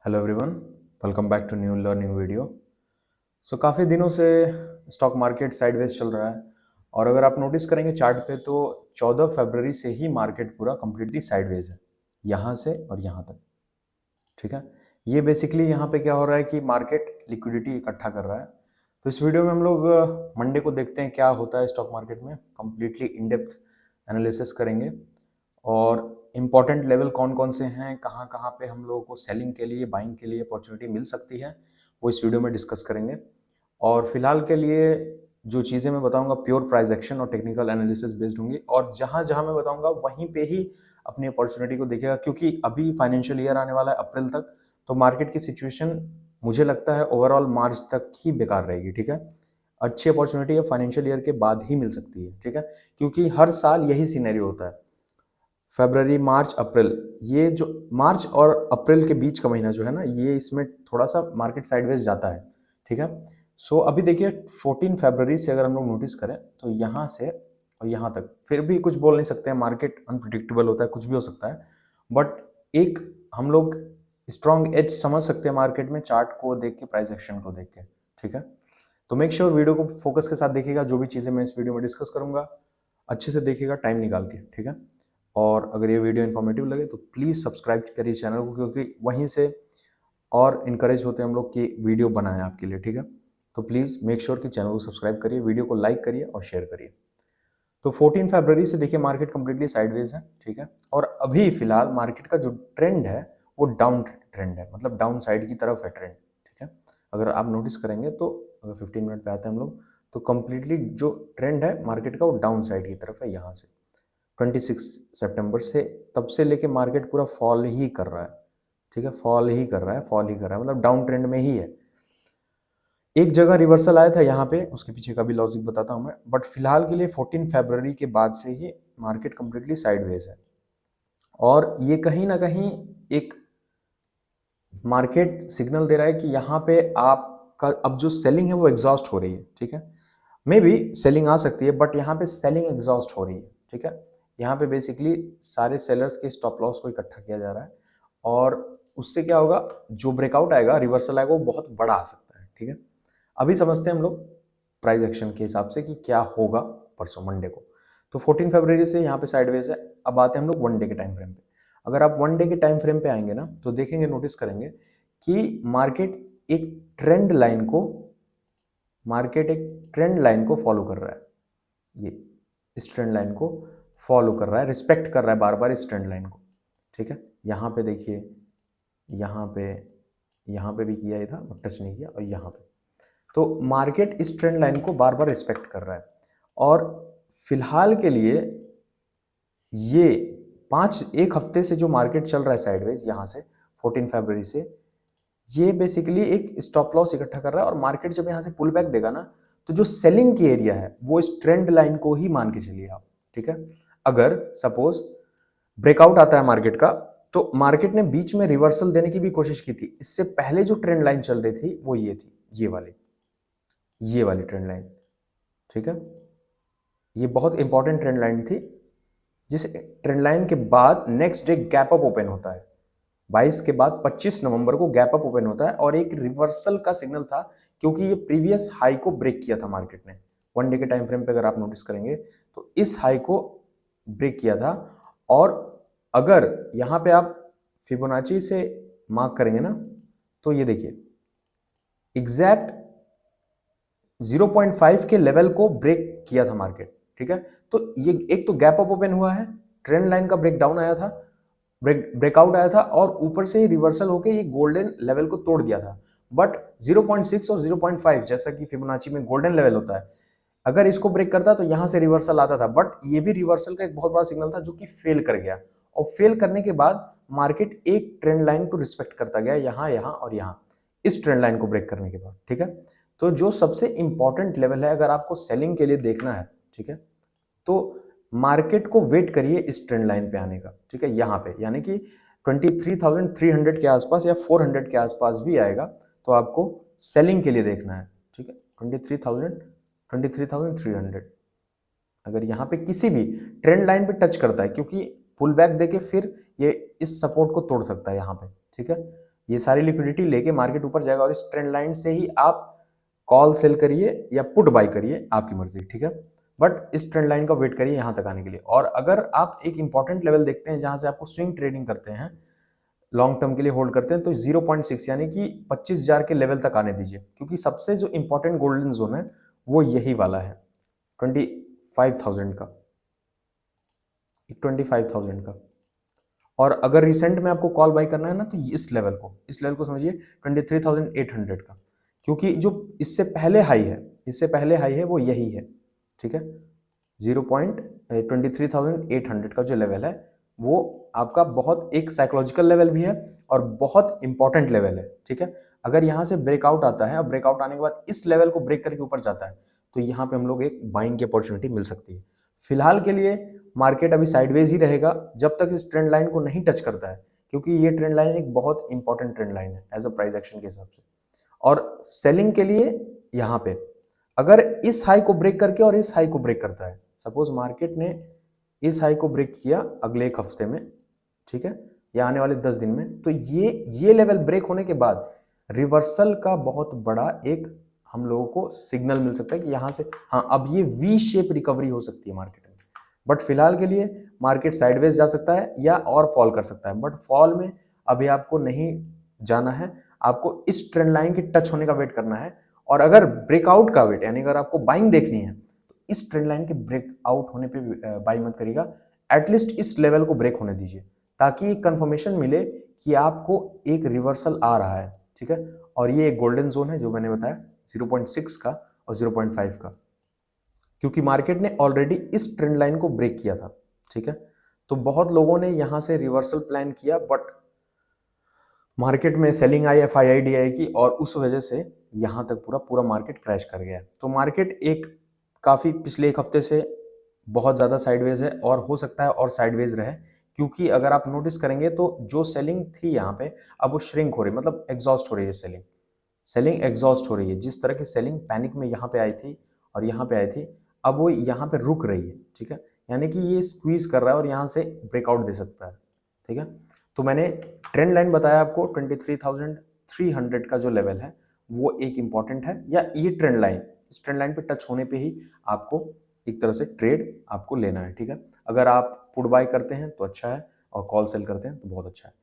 Hello everyone, welcome back to new learning video. काफ़ी दिनों से स्टॉक मार्केट साइडवेज चल रहा है और अगर आप नोटिस करेंगे चार्ट पे तो 14 फरवरी से ही मार्केट पूरा कम्प्लीटली साइडवेज है, यहाँ से और यहाँ तक। ठीक है, ये बेसिकली यहाँ पे क्या हो रहा है कि मार्केट लिक्विडिटी इकट्ठा कर रहा है। तो इस वीडियो में हम लोग मंडे को देखते हैं क्या होता है स्टॉक मार्केट में, कम्प्लीटली इन डेप्थ एनालिसिस करेंगे और इम्पॉर्टेंट लेवल कौन कौन से हैं, कहाँ कहाँ पे हम लोगों को सेलिंग के लिए बाइंग के लिए अपॉर्चुनिटी मिल सकती है, वो इस वीडियो में डिस्कस करेंगे। और फिलहाल के लिए जो चीज़ें मैं बताऊंगा प्योर प्राइस एक्शन और टेक्निकल एनालिसिस बेस्ड होंगी, और जहाँ जहाँ मैं बताऊंगा वहीं पे ही अपनी अपॉर्चुनिटी को देखिएगा, क्योंकि अभी फाइनेंशियल ईयर आने वाला है अप्रैल तक। तो मार्केट की सिचुएशन मुझे लगता है ओवरऑल मार्च तक ही बेकार रहेगी। ठीक है, अच्छी अपॉर्चुनिटी फाइनेंशियल ईयर के बाद ही मिल सकती है। ठीक है, क्योंकि हर साल यही सिनेरियो होता है, फरवरी मार्च अप्रैल, ये जो मार्च और अप्रैल के बीच का महीना जो है ना, ये इसमें थोड़ा सा मार्केट साइडवेज जाता है। ठीक है, अभी देखिए 14 फरवरी से अगर हम लोग नोटिस करें तो यहाँ से और यहाँ तक फिर भी कुछ बोल नहीं सकते हैं, मार्केट अनप्रिडिक्टेबल होता है, कुछ भी हो सकता है। बट एक हम लोग स्ट्रॉन्ग एज समझ सकते हैं मार्केट में, चार्ट को देख के, प्राइस एक्शन को देख के। ठीक है, तो मेक श्योर वीडियो को फोकस के साथ देखिएगा, जो भी चीज़ें मैं इस वीडियो में डिस्कस करूंगा अच्छे से देखिएगा टाइम निकाल के। ठीक है, और अगर ये वीडियो इन्फॉर्मेटिव लगे तो प्लीज़ सब्सक्राइब करिए चैनल को, क्योंकि वहीं से और इनकरेज होते हैं हम लोग कि वीडियो बनाएं आपके लिए। ठीक है, तो प्लीज़ मेक श्योर कि चैनल को सब्सक्राइब करिए, वीडियो को लाइक करिए और शेयर करिए। तो 14 फरवरी से देखिए मार्केट कंप्लीटली साइडवेज है। ठीक है, और अभी फिलहाल मार्केट का जो ट्रेंड है वो डाउन ट्रेंड है, मतलब डाउन साइड की तरफ है ट्रेंड। ठीक है, अगर आप नोटिस करेंगे तो अगर 15 मिनट पे आते हैं हम लोग तो कंप्लीटली जो ट्रेंड है मार्केट का वो डाउन साइड की तरफ है। यहाँ से 26 सितंबर से तब से लेके मार्केट पूरा फॉल ही कर रहा है। ठीक है, फॉल ही कर रहा है, फॉल ही कर रहा है, मतलब डाउन ट्रेंड में ही है। एक जगह रिवर्सल आया था यहाँ पे, उसके पीछे का भी लॉजिक बताता हूँ मैं, बट फिलहाल के लिए 14 फरवरी के बाद से ही मार्केट कंप्लीटली साइडवेज है। और ये कहीं ना कहीं एक मार्केट सिग्नल दे रहा है कि यहाँ पे आपका अब जो सेलिंग है वो एग्जॉस्ट हो रही है। ठीक है, मे बी सेलिंग आ सकती है बट यहाँ पे सेलिंग एग्जॉस्ट हो रही है। ठीक है, यहाँ पे बेसिकली सारे सेलर्स के स्टॉप लॉस को इकट्ठा किया जा रहा है और उससे क्या होगा, जो ब्रेकआउट आएगा, रिवर्सल आएगा, वो बहुत बड़ा आ सकता है। ठीक है, अभी समझते हैं हम लोग प्राइस एक्शन के हिसाब से कि क्या होगा परसों मंडे को। तो 14 फरवरी से यहाँ पे साइडवेज है। अब आते हैं हम लोग वन डे के टाइम फ्रेम पे। अगर आप वन डे के टाइम फ्रेम पे आएंगे ना तो देखेंगे, नोटिस करेंगे कि मार्केट एक ट्रेंड लाइन को फॉलो कर रहा है। ये इस ट्रेंड लाइन को फॉलो कर रहा है, रिस्पेक्ट कर रहा है बार बार इस ट्रेंड लाइन को। ठीक है, यहाँ पे देखिए, यहाँ पे भी किया ही था बट टच नहीं किया, और यहाँ पे तो मार्केट इस ट्रेंड लाइन को बार बार रिस्पेक्ट कर रहा है। और फिलहाल के लिए ये एक हफ्ते से जो मार्केट चल रहा है साइडवेज, यहाँ से 14 फरवरी से, ये बेसिकली एक स्टॉप लॉस इकट्ठा कर रहा है। और मार्केट जब यहाँ से पुल बैक देगा ना तो जो सेलिंग की एरिया है वो इस ट्रेंड लाइन को ही मान के चलिए आप। ठीक है, अगर सपोज ब्रेकआउट आता है मार्केट का, तो मार्केट ने बीच में रिवर्सल देने की भी कोशिश की थी। इससे पहले जो ट्रेंड लाइन चल रही थी वो ये थी, ये वाली ट्रेंड लाइन। ठीक है, ये बहुत इंपॉर्टेंट ट्रेंड लाइन थी, जिस ट्रेंड लाइन के बाद next day gap up open होता है। 22 के बाद 25 नवंबर को गैप अप ओपन होता है और एक रिवर्सल का सिग्नल था, क्योंकि ये प्रीवियस हाई को ब्रेक किया था मार्केट ने। वन डे के टाइम फ्रेम पे अगर आप नोटिस करेंगे तो इस हाई को ब्रेक किया था। और अगर यहाँ पे आप फिबोनाची से मार्क करेंगे ना तो ये देखिए एग्जैक्ट 0.5 के लेवल को ब्रेक किया था मार्केट। ठीक है, तो ये एक तो गैप अप ओपन हुआ है, ट्रेंड लाइन का ब्रेकडाउन आया था, ब्रेकआउट आया था, और ऊपर से ही रिवर्सल होकर ये गोल्डन लेवल को तोड़ दिया था। बट 0.6 और 0.5 जैसा कि फिबोनाची में गोल्डन लेवल होता है, अगर इसको ब्रेक करता तो यहां से रिवर्सल आता था। बट ये भी रिवर्सल का एक बहुत बड़ा सिग्नल था जो कि फेल कर गया। और फेल करने के बाद मार्केट एक ट्रेंड लाइन को रिस्पेक्ट करता गया, यहां यहां और यहां, इस ट्रेंड लाइन को ब्रेक करने के बाद। ठीक है, तो जो सबसे इंपॉर्टेंट लेवल है अगर आपको सेलिंग के लिए देखना है, ठीक है, तो मार्केट को वेट करिए इस ट्रेंड लाइन पे आने का। ठीक है, यहाँ पे यानी कि 23,300 के आसपास या 400 के आसपास भी आएगा तो आपको सेलिंग के लिए देखना है। ठीक है, 23,300 अगर यहाँ पे किसी भी ट्रेंड लाइन पे टच करता है, क्योंकि पुल बैक देके फिर ये इस सपोर्ट को तोड़ सकता है यहाँ पे। ठीक है, ये सारी लिक्विडिटी लेके मार्केट ऊपर जाएगा और इस ट्रेंड लाइन से ही आप कॉल सेल करिए या पुट बाय करिए, आपकी मर्जी, ठीक है। बट इस ट्रेंड लाइन का वेट करिए यहाँ तक आने के लिए। और अगर आप एक इंपॉर्टेंट लेवल देखते हैं जहां से आपको स्विंग ट्रेडिंग करते हैं, लॉन्ग टर्म के लिए होल्ड करते हैं, तो 0.6 यानी कि 25,000 के लेवल तक आने दीजिए, क्योंकि सबसे जो इंपॉर्टेंट गोल्डन जोन है वो यही वाला है, 25,000 का, 25,000 का। और अगर रिसेंट में आपको कॉल बाई करना है ना, तो इस लेवल को समझिए 23,800 का, क्योंकि जो इससे पहले हाई है वो यही है, ठीक है। 23,800 का जो लेवल है वो आपका बहुत एक साइकोलॉजिकल लेवल भी है और बहुत इंपॉर्टेंट लेवल है, ठीक है। अगर यहाँ से ब्रेकआउट आता है और ब्रेकआउट आने के बाद इस लेवल को ब्रेक करके ऊपर जाता है, तो यहाँ पे हम लोग एक बाइंग की अपॉर्चुनिटी मिल सकती है। फिलहाल के लिए मार्केट अभी साइडवेज ही रहेगा जब तक इस ट्रेंड लाइन को नहीं टच करता है, क्योंकि ये ट्रेंड लाइन एक बहुत इंपॉर्टेंट ट्रेंड लाइन है एज अ प्राइस एक्शन के हिसाब से। और सेलिंग के लिए यहाँ पे अगर इस हाई को ब्रेक करके और इस हाई को ब्रेक करता है, सपोज मार्केट ने इस हाई को ब्रेक किया अगले एक हफ्ते में, ठीक है, या आने वाले 10 दिन में, तो ये लेवल ब्रेक होने के बाद रिवर्सल का बहुत बड़ा एक हम लोगों को सिग्नल मिल सकता है कि यहाँ से हाँ अब ये वी शेप रिकवरी हो सकती है मार्केट में। बट फिलहाल के लिए मार्केट साइडवेज जा सकता है या और फॉल कर सकता है, बट फॉल में अभी आपको नहीं जाना है, आपको इस ट्रेंड लाइन के टच होने का वेट करना है। और अगर ब्रेकआउट का वेट, यानी अगर आपको बाइंग देखनी है, तो इस ट्रेंड लाइन के ब्रेकआउट होने पे बाई मत करिएगा, एटलीस्ट इस लेवल को ब्रेक होने दीजिए, ताकि एक कंफर्मेशन मिले कि आपको एक रिवर्सल आ रहा है, ठीक है। और ये एक गोल्डन जोन है जो मैंने बताया 0.6 का और 0.5 का, क्योंकि मार्केट ने ऑलरेडी इस ट्रेंड लाइन को ब्रेक किया था, ठीक है। तो बहुत लोगों ने यहां से रिवर्सल प्लान किया, बट मार्केट में सेलिंग आई, FID आई की, और उस वजह से यहां तक पूरा मार्केट क्रैश कर गया। तो मार्केट एक काफी पिछले एक हफ्ते से बहुत ज़्यादा साइडवेज है और हो सकता है और साइडवेज रहे, क्योंकि अगर आप नोटिस करेंगे तो जो सेलिंग थी यहाँ पे अब वो श्रिंक हो रही है, मतलब एग्जॉस्ट हो रही है सेलिंग एग्जॉस्ट हो रही है। जिस तरह की सेलिंग पैनिक में यहाँ पे आई थी और यहाँ पे आई थी, अब वो यहाँ पे रुक रही है, ठीक है। यानी कि ये स्क्वीज कर रहा है और यहाँ से ब्रेकआउट दे सकता है, ठीक है। तो मैंने ट्रेंड लाइन बताया आपको 23,300 का जो लेवल है वो एक इंपॉर्टेंट है, या ये ट्रेंड लाइन, इस ट्रेंड लाइन पे टच होने पे ही आपको एक तरह से ट्रेड आपको लेना है, ठीक है। अगर आप पुट बाय करते हैं तो अच्छा है, और कॉल सेल करते हैं तो बहुत अच्छा है।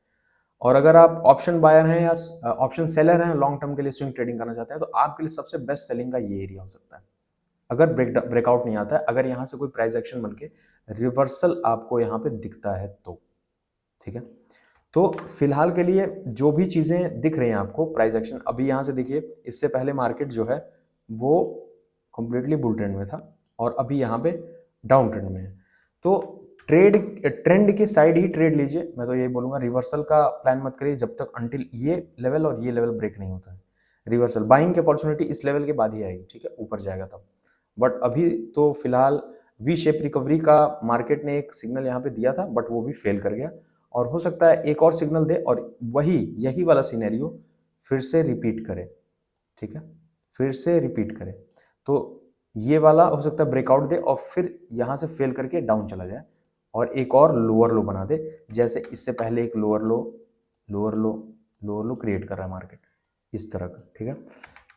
और अगर आप ऑप्शन बायर हैं या ऑप्शन सेलर हैं, लॉन्ग टर्म के लिए स्विंग ट्रेडिंग करना चाहते हैं, तो आपके लिए सबसे बेस्ट सेलिंग का ये एरिया हो सकता है। अगर ब्रेकआउट नहीं आता है, अगर यहाँ से कोई प्राइस एक्शन बन के रिवर्सल आपको यहाँ पे दिखता है तो, ठीक है। तो फिलहाल के लिए जो भी चीजें दिख रही हैं आपको प्राइस एक्शन, अभी यहाँ से देखिए, इससे पहले मार्केट जो है वो कंप्लीटली बुल ट्रेंड में था और अभी यहाँ पे डाउन ट्रेंड में है। तो ट्रेंड के साइड ही ट्रेड लीजिए, मैं तो यही बोलूंगा। रिवर्सल का प्लान मत करिए जब तक अंटिल ये लेवल और ये लेवल ब्रेक नहीं होता है। रिवर्सल बाइंग की अपॉर्चुनिटी इस लेवल के बाद ही आएगी, ठीक है, ऊपर जाएगा तब। बट अभी तो फिलहाल वी शेप रिकवरी का मार्केट ने एक सिग्नल यहाँ पे दिया था, बट वो भी फेल कर गया, और हो सकता है एक और सिग्नल दे और यही वाला सिनेरियो फिर से रिपीट करे, ठीक है, फिर से रिपीट करे। तो ये वाला हो सकता है ब्रेकआउट दे और फिर यहाँ से फेल करके डाउन चला जाए और एक और लोअर लो बना दे, जैसे इससे पहले एक लोअर लो क्रिएट कर रहा है मार्केट इस तरह का, ठीक है।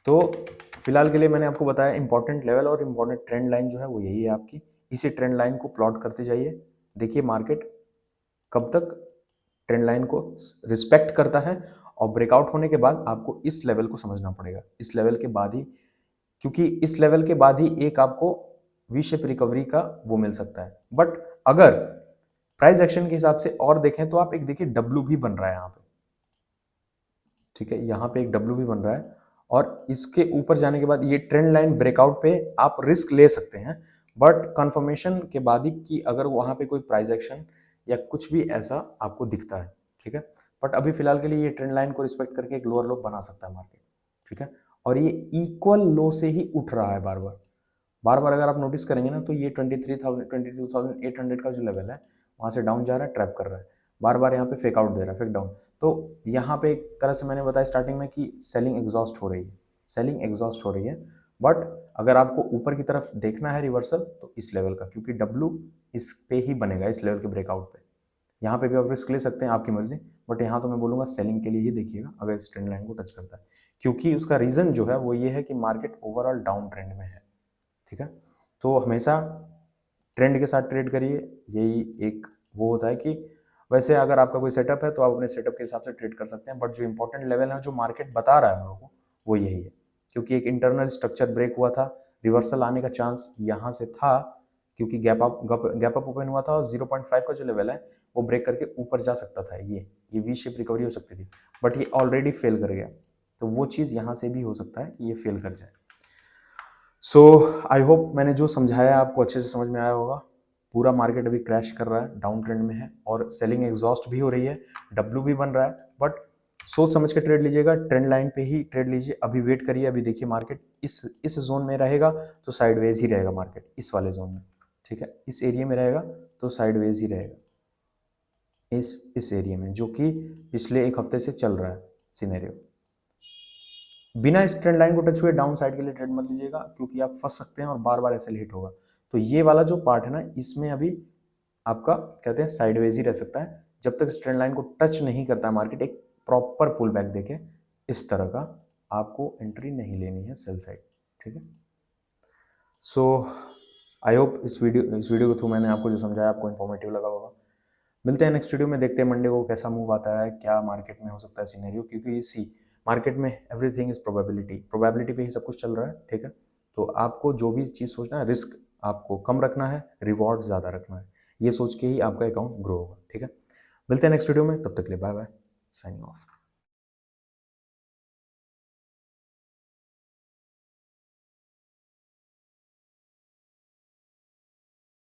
तो फिलहाल के लिए मैंने आपको बताया इंपॉर्टेंट लेवल और इंपॉर्टेंट ट्रेंड लाइन जो है वो यही है आपकी। इसी ट्रेंड लाइन को प्लॉट करते जाइए, देखिए मार्केट कब तक ट्रेंड लाइन को रिस्पेक्ट करता है, और ब्रेकआउट होने के बाद आपको इस लेवल को समझना पड़ेगा, इस लेवल के बाद ही, क्योंकि इस लेवल के बाद ही एक आपको वी शेप रिकवरी का वो मिल सकता है। बट अगर प्राइस एक्शन के हिसाब से और देखें तो आप एक देखिए डब्ल्यू भी बन रहा है यहाँ पे, ठीक है, यहाँ पे एक डब्ल्यू भी बन रहा है, और इसके ऊपर जाने के बाद ये ट्रेंड लाइन ब्रेकआउट पे आप रिस्क ले सकते हैं, बट कंफर्मेशन के बाद ही कि अगर वहाँ पे कोई प्राइस एक्शन या कुछ भी ऐसा आपको दिखता है, ठीक है। बट अभी फिलहाल के लिए ये ट्रेंड लाइन को रिस्पेक्ट करके एक लोअर लो बना सकता है मार्केट, ठीक है। और ये इक्वल लो से ही उठ रहा है बार बार अगर आप नोटिस करेंगे ना, तो ये 22,800 का जो लेवल है वहाँ से डाउन जा रहा है, ट्रैप कर रहा है, बार बार यहाँ पे फेक आउट दे रहा है, फेक डाउन। तो यहाँ पे एक तरह से मैंने बताया स्टार्टिंग में कि सेलिंग एग्जॉस्ट हो रही है, बट अगर आपको ऊपर की तरफ देखना है रिवर्सल तो इस लेवल का, क्योंकि डब्ल्यू इस पे ही बनेगा, इस लेवल के ब्रेकआउट पे, यहाँ पे भी आप रिस्क ले सकते हैं, आपकी मर्जी, बट यहाँ तो मैं बोलूँगा सेलिंग के लिए ही देखिएगा अगर इस ट्रेंड लाइन को टच करता है, क्योंकि उसका रीज़न जो है वो ये है कि मार्केट ओवरऑल डाउन ट्रेंड में है। ठीक है, तो हमेशा ट्रेंड के साथ ट्रेड करिए, यही एक वो होता है कि वैसे अगर आपका कोई सेटअप है तो आप अपने सेटअप के हिसाब से ट्रेड कर सकते हैं, बट जो इंपॉर्टेंट लेवल है जो मार्केट बता रहा है हम लोगों को वो यही है, क्योंकि एक इंटरनल स्ट्रक्चर ब्रेक हुआ था, रिवर्सल आने का चांस यहाँ से था, क्योंकि गैप अप ओपन हुआ था और 0.5 का जो लेवल है वो ब्रेक करके ऊपर जा सकता था, ये वी शेप रिकवरी हो सकती थी, बट ये ऑलरेडी फेल कर गया, तो वो चीज़ यहाँ से भी हो सकता है कि ये फेल कर जाए। सो आई होप मैंने जो समझाया आपको अच्छे से समझ में आया होगा। पूरा मार्केट अभी क्रैश कर रहा है, डाउन ट्रेंड में है और सेलिंग एग्जॉस्ट भी हो रही है, डब्ल्यू भी बन रहा है, बट सोच समझ के ट्रेड लीजिएगा, ट्रेंड लाइन पे ही ट्रेड लीजिए, अभी वेट करिए, अभी देखिए मार्केट इस जोन में रहेगा तो साइडवेज ही रहेगा मार्केट, इस वाले जोन में, ठीक है, इस एरिया में रहेगा तो साइडवेज ही रहेगा, इस एरिया में जो कि पिछले एक हफ्ते से चल रहा है सिनेरियो। बिना इस ट्रेंड लाइन को टच हुए डाउन साइड के लिए ट्रेड मत लीजिएगा, क्योंकि आप फंस सकते हैं और बार बार ऐसे हिट होगा। तो ये वाला जो पार्ट है ना, इसमें अभी आपका कहते हैं साइडवेज ही रह सकता है, जब तक इस ट्रेंड लाइन को टच नहीं करता है मार्केट, एक प्रॉपर पुल बैक देके इस तरह का आपको एंट्री नहीं लेनी है सेल साइड। ठीक है, सो आई होप इस वीडियो के थ्रू मैंने आपको जो समझाया आपको इन्फॉर्मेटिव लगा होगा। मिलते हैं नेक्स्ट वीडियो में, देखते हैं मंडे को कैसा मूव आता है, क्या मार्केट में हो सकता है सिनेरियो, क्योंकि इसी मार्केट में एवरीथिंग इज प्रोबेबिलिटी पे ही सब कुछ चल रहा है। ठीक है, तो आपको जो भी चीज़ सोचना है, रिस्क आपको कम रखना है, रिवॉर्ड ज़्यादा रखना है, ये सोच के ही आपका अकाउंट ग्रो होगा। ठीक है, मिलते हैं नेक्स्ट वीडियो में, तब तक के लिए बाय बाय, साइनिंग ऑफ।